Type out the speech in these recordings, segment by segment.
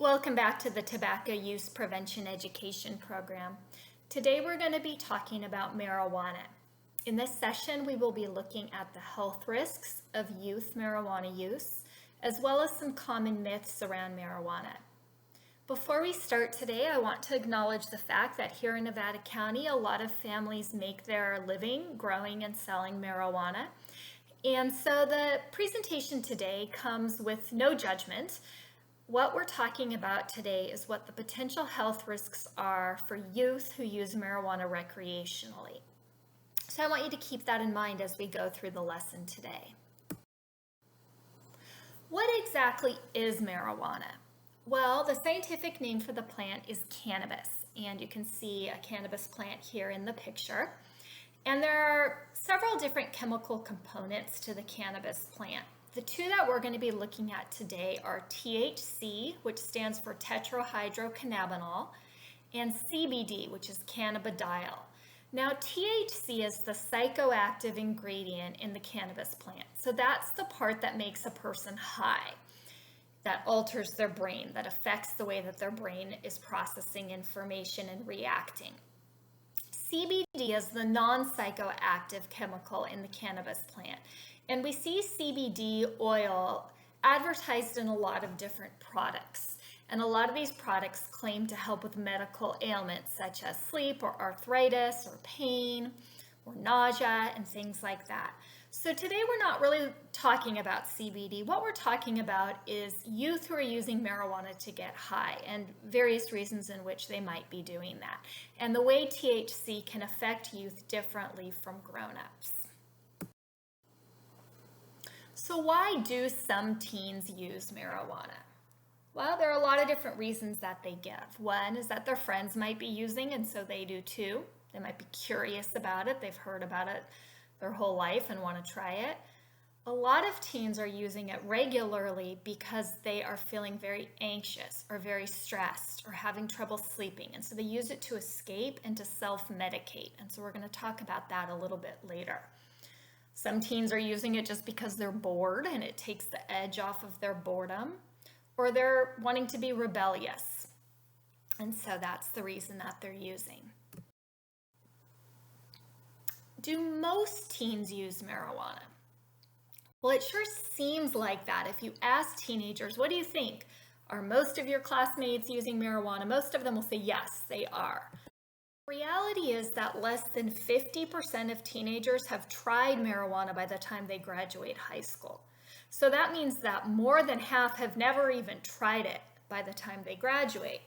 Welcome back to the Tobacco Use Prevention Education Program. Today we're going to be talking about marijuana. In this session, we will be looking at the health risks of youth marijuana use, as well as some common myths around marijuana. Before we start today, I want to acknowledge the fact that here in Nevada County, a lot of families make their living growing and selling marijuana. And so the presentation today comes with no judgment. What we're talking about today is what the potential health risks are for youth who use marijuana recreationally. So I want you to keep that in mind as we go through the lesson today. What exactly is marijuana? Well, the scientific name for the plant is cannabis, and you can see a cannabis plant here in the picture. And there are several different chemical components to the cannabis plant. The two that we're going to be looking at today are THC, which stands for tetrahydrocannabinol, and CBD, which is cannabidiol. Now, THC is the psychoactive ingredient in the cannabis plant. So that's the part that makes a person high, that alters their brain, that affects the way that their brain is processing information and reacting. CBD is the non-psychoactive chemical in the cannabis plant. And we see CBD oil advertised in a lot of different products. And a lot of these products claim to help with medical ailments such as sleep or arthritis or pain or nausea and things like that. So today we're not really talking about CBD. What we're talking about is youth who are using marijuana to get high and various reasons in which they might be doing that. And the way THC can affect youth differently from grown-ups. So why do some teens use marijuana? Well, there are a lot of different reasons that they give. One is that their friends might be using, and so they do too. They might be curious about it. They've heard about it their whole life and want to try it. A lot of teens are using it regularly because they are feeling very anxious or very stressed or having trouble sleeping. And so they use it to escape and to self-medicate. And so we're going to talk about that a little bit later. Some teens are using it just because they're bored and it takes the edge off of their boredom, or they're wanting to be rebellious. And so that's the reason that they're using. Do most teens use marijuana? Well, it sure seems like that. If you ask teenagers, what do you think? Are most of your classmates using marijuana? Most of them will say yes, they are. Reality is that less than 50% of teenagers have tried marijuana by the time they graduate high school. So that means that more than half have never even tried it by the time they graduate.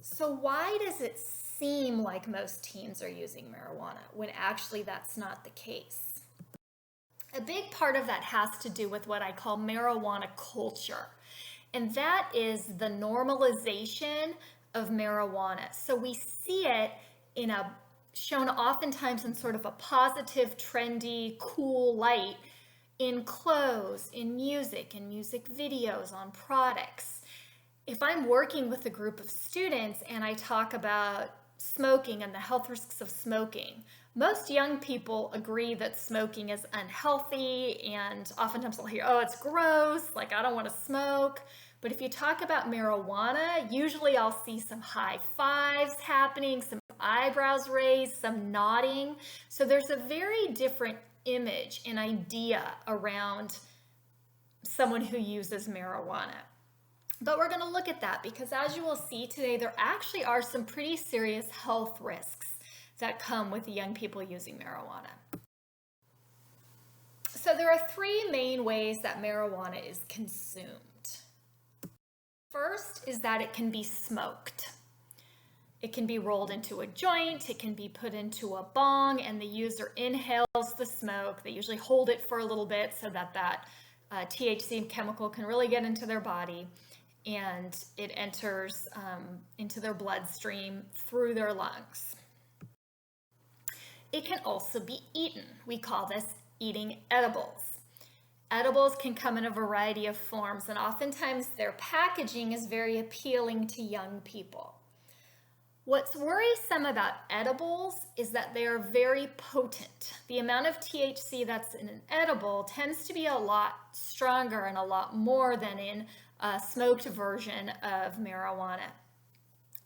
So why does it seem like most teens are using marijuana when actually that's not the case? A big part of that has to do with what I call marijuana culture. And that is the normalization of marijuana. So we see it shown oftentimes in sort of a positive, trendy, cool light in clothes, in music videos, on products. If I'm working with a group of students and I talk about smoking and the health risks of smoking, most young people agree that smoking is unhealthy, and oftentimes I'll hear, oh, it's gross, like I don't want to smoke. But if you talk about marijuana, usually I'll see some high fives happening, some eyebrows raised, some nodding. So there's a very different image and idea around someone who uses marijuana. But we're going to look at that because, as you will see today, there actually are some pretty serious health risks that come with young people using marijuana. So there are three main ways that marijuana is consumed. First is that it can be smoked. It can be rolled into a joint, it can be put into a bong, and the user inhales the smoke. They usually hold it for a little bit so that THC chemical can really get into their body, and it enters into their bloodstream through their lungs. It can also be eaten. We call this eating edibles. Edibles can come in a variety of forms, and oftentimes their packaging is very appealing to young people. What's worrisome about edibles is that they are very potent. The amount of THC that's in an edible tends to be a lot stronger and a lot more than in smoked version of marijuana.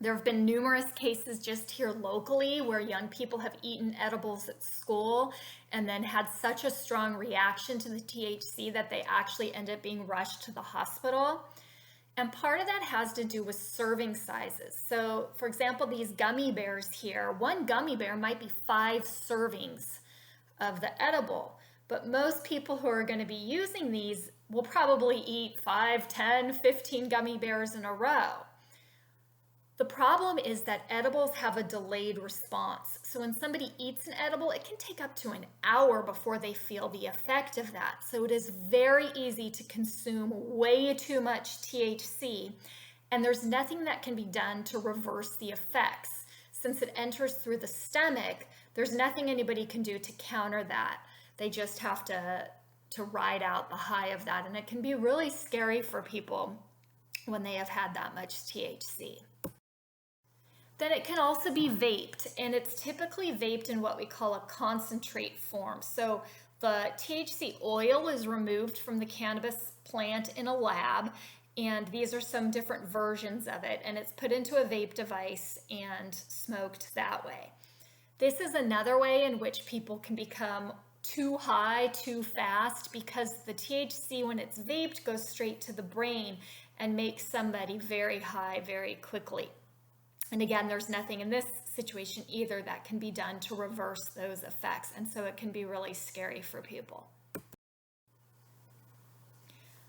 There have been numerous cases just here locally where young people have eaten edibles at school and then had such a strong reaction to the THC that they actually end up being rushed to the hospital. And part of that has to do with serving sizes. So, for example, these gummy bears here, one gummy bear might be 5 servings of the edible, but most people who are going to be using these will probably eat 5, 10, 15 gummy bears in a row. The problem is that edibles have a delayed response. So when somebody eats an edible, it can take up to an hour before they feel the effect of that. So it is very easy to consume way too much THC, and there's nothing that can be done to reverse the effects. Since it enters through the stomach, there's nothing anybody can do to counter that. They just have to ride out the high of that, and it can be really scary for people when they have had that much THC. Then it can also be vaped, and it's typically vaped in what we call a concentrate form. So the THC oil is removed from the cannabis plant in a lab, and these are some different versions of it, and it's put into a vape device and smoked that way. This is another way in which people can become too high too fast, because the THC, when it's vaped, goes straight to the brain and makes somebody very high very quickly. And again, there's nothing in this situation either that can be done to reverse those effects, and so it can be really scary for people.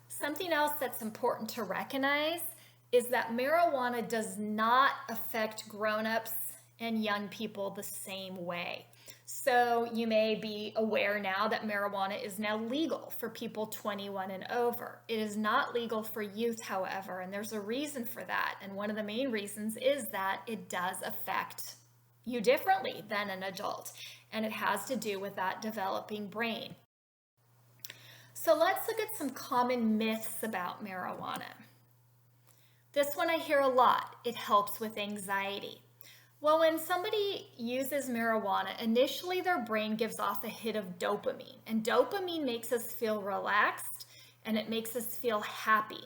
Something else that's important to recognize is that marijuana does not affect grown-ups and young people the same way. So you may be aware now that marijuana is now legal for people 21 and over. It is not legal for youth, however, and there's a reason for that. And one of the main reasons is that it does affect you differently than an adult, and it has to do with that developing brain. So let's look at some common myths about marijuana. This one I hear a lot. It helps with anxiety. Well, when somebody uses marijuana, initially their brain gives off a hit of dopamine, and dopamine makes us feel relaxed and it makes us feel happy.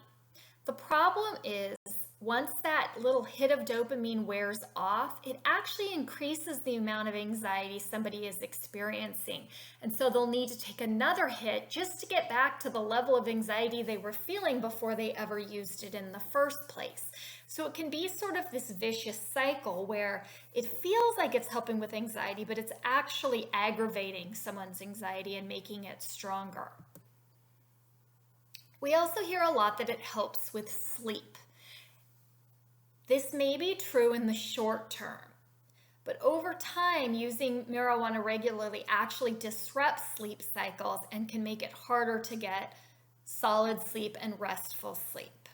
The problem is, once that little hit of dopamine wears off, it actually increases the amount of anxiety somebody is experiencing. And so they'll need to take another hit just to get back to the level of anxiety they were feeling before they ever used it in the first place. So it can be sort of this vicious cycle where it feels like it's helping with anxiety, but it's actually aggravating someone's anxiety and making it stronger. We also hear a lot that it helps with sleep. This may be true in the short term, but over time, using marijuana regularly actually disrupts sleep cycles and can make it harder to get solid sleep and restful sleep.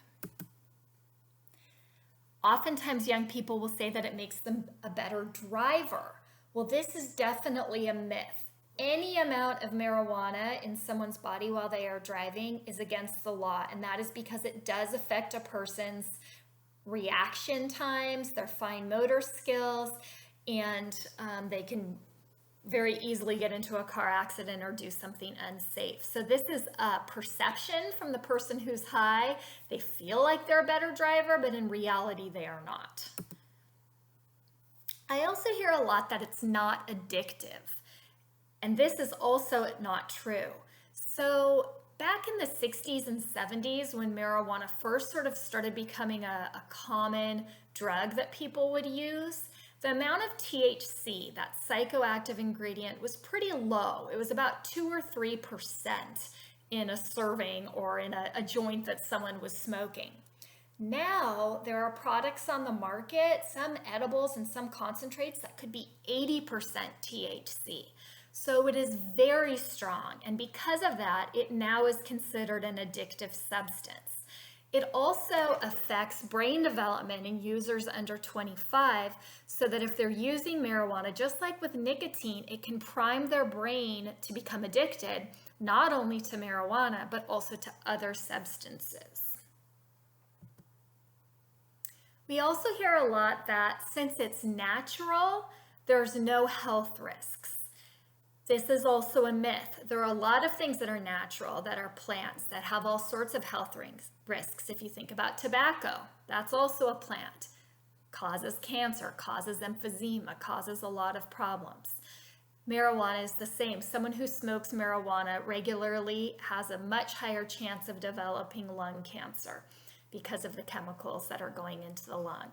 Oftentimes, young people will say that it makes them a better driver. Well, this is definitely a myth. Any amount of marijuana in someone's body while they are driving is against the law, and that is because it does affect a person's reaction times, their fine motor skills, and they can very easily get into a car accident or do something unsafe. So this is a perception from the person who's high. They feel like they're a better driver, but in reality they are not. I also hear a lot that it's not addictive, and this is also not true. So back in the 60s and 70s, when marijuana first sort of started becoming a common drug that people would use, the amount of THC, that psychoactive ingredient, was pretty low. It was about 2 or 3% in a serving or in a joint that someone was smoking. Now, there are products on the market, some edibles and some concentrates, that could be 80% THC. So it is very strong, and because of that, it now is considered an addictive substance. It also affects brain development in users under 25, so that if they're using marijuana, just like with nicotine, it can prime their brain to become addicted, not only to marijuana, but also to other substances. We also hear a lot that since it's natural, there's no health risks. This is also a myth. There are a lot of things that are natural, that are plants, that have all sorts of health risks. If you think about tobacco, that's also a plant. Causes cancer, causes emphysema, causes a lot of problems. Marijuana is the same. Someone who smokes marijuana regularly has a much higher chance of developing lung cancer because of the chemicals that are going into the lung.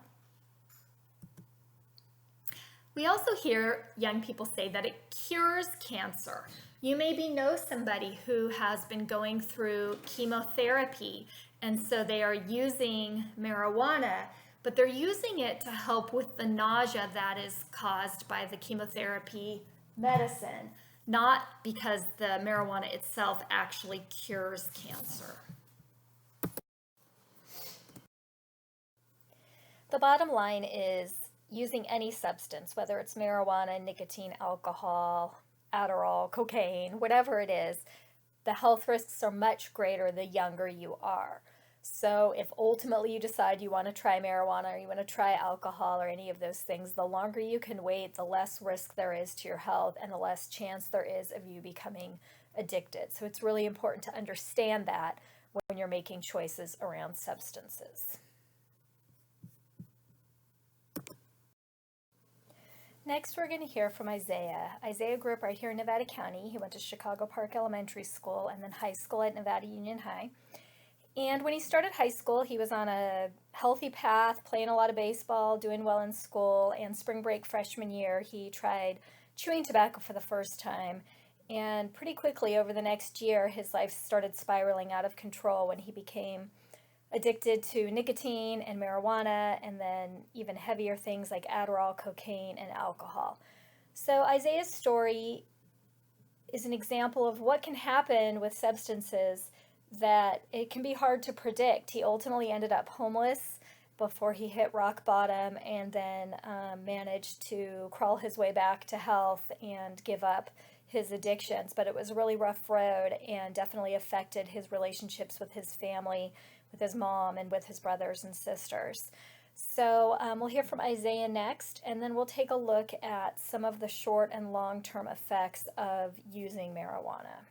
We also hear young people say that it cures cancer. You maybe know somebody who has been going through chemotherapy, and so they are using marijuana, but they're using it to help with the nausea that is caused by the chemotherapy medicine, not because the marijuana itself actually cures cancer. The bottom line is using any substance, whether it's marijuana, nicotine, alcohol, Adderall, cocaine, whatever it is, the health risks are much greater the younger you are. So if ultimately you decide you want to try marijuana or you want to try alcohol or any of those things, the longer you can wait, the less risk there is to your health and the less chance there is of you becoming addicted. So it's really important to understand that when you're making choices around substances. Next, we're going to hear from Isaiah. Isaiah grew up right here in Nevada County. He went to Chicago Park Elementary School and then high school at Nevada Union High. And when he started high school, he was on a healthy path, playing a lot of baseball, doing well in school. And spring break freshman year, he tried chewing tobacco for the first time. And pretty quickly over the next year, his life started spiraling out of control when he became addicted to nicotine and marijuana, and then even heavier things like Adderall, cocaine, and alcohol. So Isaiah's story is an example of what can happen with substances that it can be hard to predict. He ultimately ended up homeless before he hit rock bottom, and then managed to crawl his way back to health and give up his addictions. But it was a really rough road and definitely affected his relationships with his family, with his mom, and with his brothers and sisters. So we'll hear from Isaiah next, and then we'll take a look at some of the short and long-term effects of using marijuana.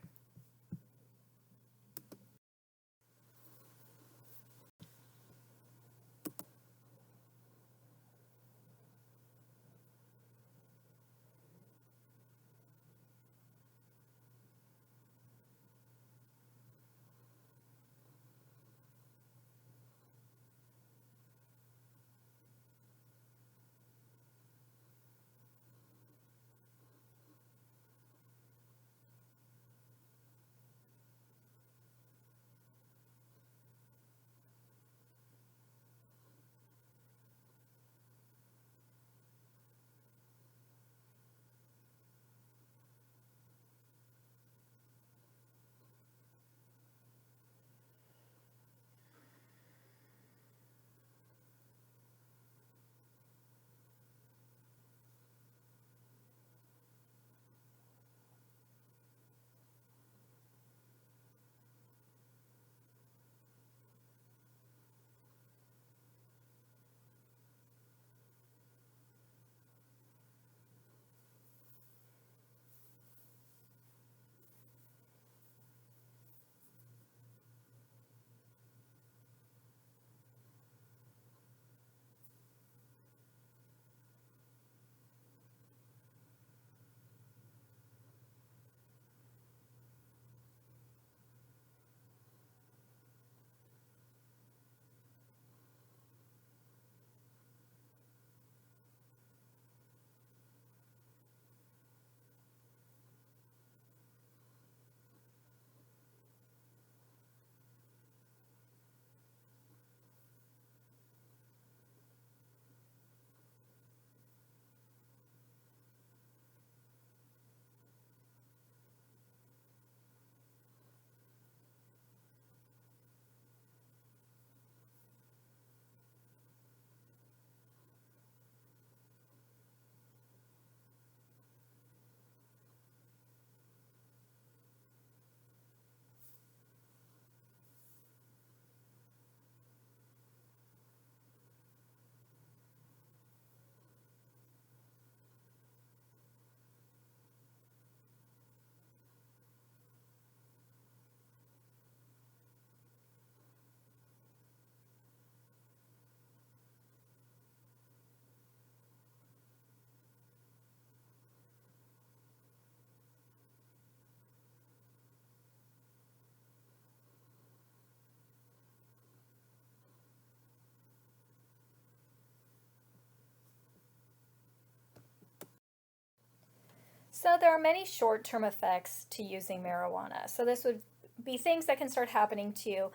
So there are many short-term effects to using marijuana. So this would be things that can start happening to you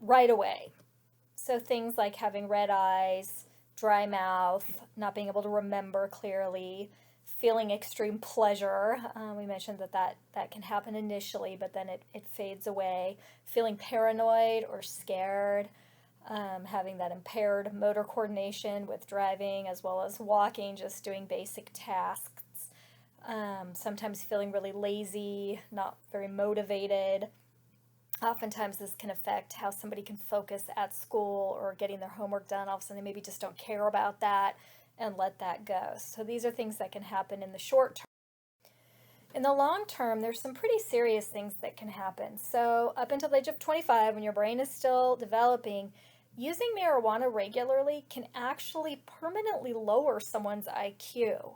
right away. So things like having red eyes, dry mouth, not being able to remember clearly, feeling extreme pleasure. We mentioned that can happen initially, but then it fades away. Feeling paranoid or scared, having that impaired motor coordination with driving as well as walking, just doing basic tasks. Sometimes feeling really lazy, not very motivated. Oftentimes this can affect how somebody can focus at school or getting their homework done. All of a sudden they maybe just don't care about that and let that go. So these are things that can happen in the short term. In the long term, there's some pretty serious things that can happen. So up until the age of 25, when your brain is still developing, using marijuana regularly can actually permanently lower someone's IQ.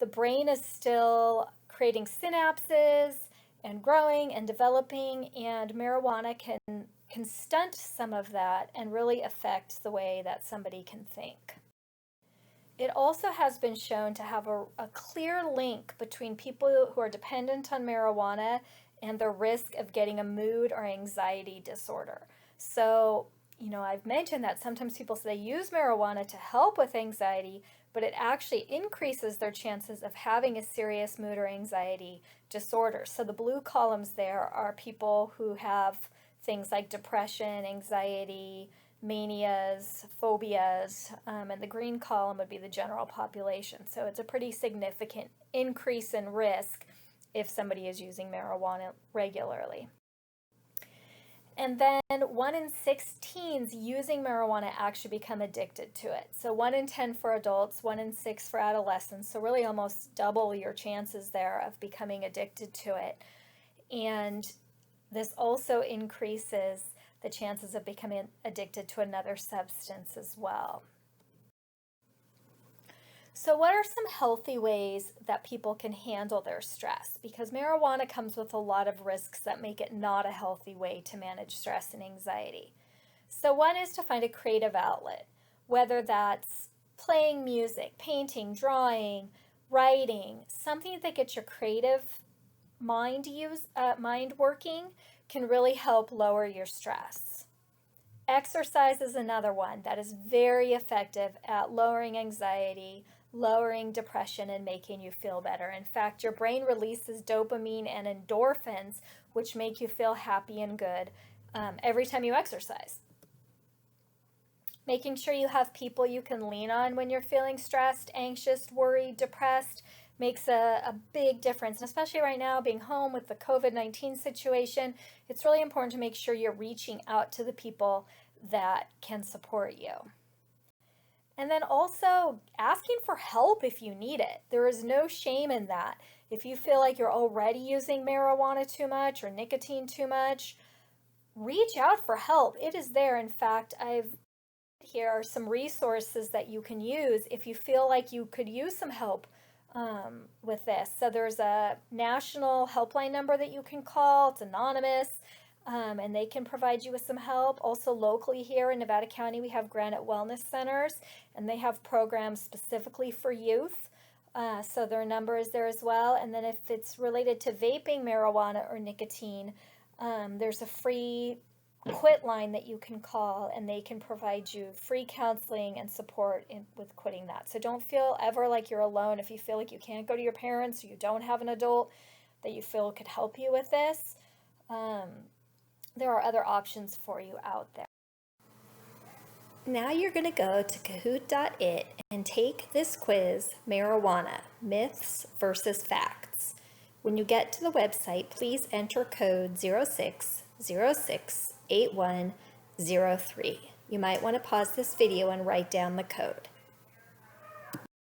The brain is still creating synapses and growing and developing, and marijuana can stunt some of that and really affect the way that somebody can think. It also has been shown to have a clear link between people who are dependent on marijuana and the risk of getting a mood or anxiety disorder. So, I've mentioned that sometimes people say they use marijuana to help with anxiety, but it actually increases their chances of having a serious mood or anxiety disorder. So the blue columns there are people who have things like depression, anxiety, manias, phobias, and the green column would be the general population. So it's a pretty significant increase in risk if somebody is using marijuana regularly. And then 1 in 6 teens using marijuana actually become addicted to it. So 1 in 10 for adults, 1 in 6 for adolescents. So really almost double your chances there of becoming addicted to it. And this also increases the chances of becoming addicted to another substance as well. So what are some healthy ways that people can handle their stress? Because marijuana comes with a lot of risks that make it not a healthy way to manage stress and anxiety. So one is to find a creative outlet, whether that's playing music, painting, drawing, writing, something that gets your creative mind working can really help lower your stress. Exercise is another one that is very effective at lowering anxiety, lowering depression, and making you feel better. In fact, your brain releases dopamine and endorphins, which make you feel happy and good every time you exercise. Making sure you have people you can lean on when you're feeling stressed, anxious, worried, depressed makes a big difference. And especially right now, being home with the COVID-19 situation, it's really important to make sure you're reaching out to the people that can support you. And then also asking for help if you need it. There is no shame in that. If you feel like you're already using marijuana too much or nicotine too much, reach out for help. It is there. In fact, here are some resources that you can use if you feel like you could use some help with this. So there's a national helpline number that you can call. It's anonymous. And they can provide you with some help. Also locally here in Nevada County, we have Granite Wellness Centers, and they have programs specifically for youth. So their number is there as well. And then if it's related to vaping marijuana or nicotine, there's a free quit line that you can call, and they can provide you free counseling and support with quitting that. So don't feel ever like you're alone. If you feel like you can't go to your parents or you don't have an adult that you feel could help you with this, there are other options for you out there. Now you're going to go to kahoot.it and take this quiz, Marijuana, Myths versus Facts. When you get to the website, please enter code 06068103. You might want to pause this video and write down the code.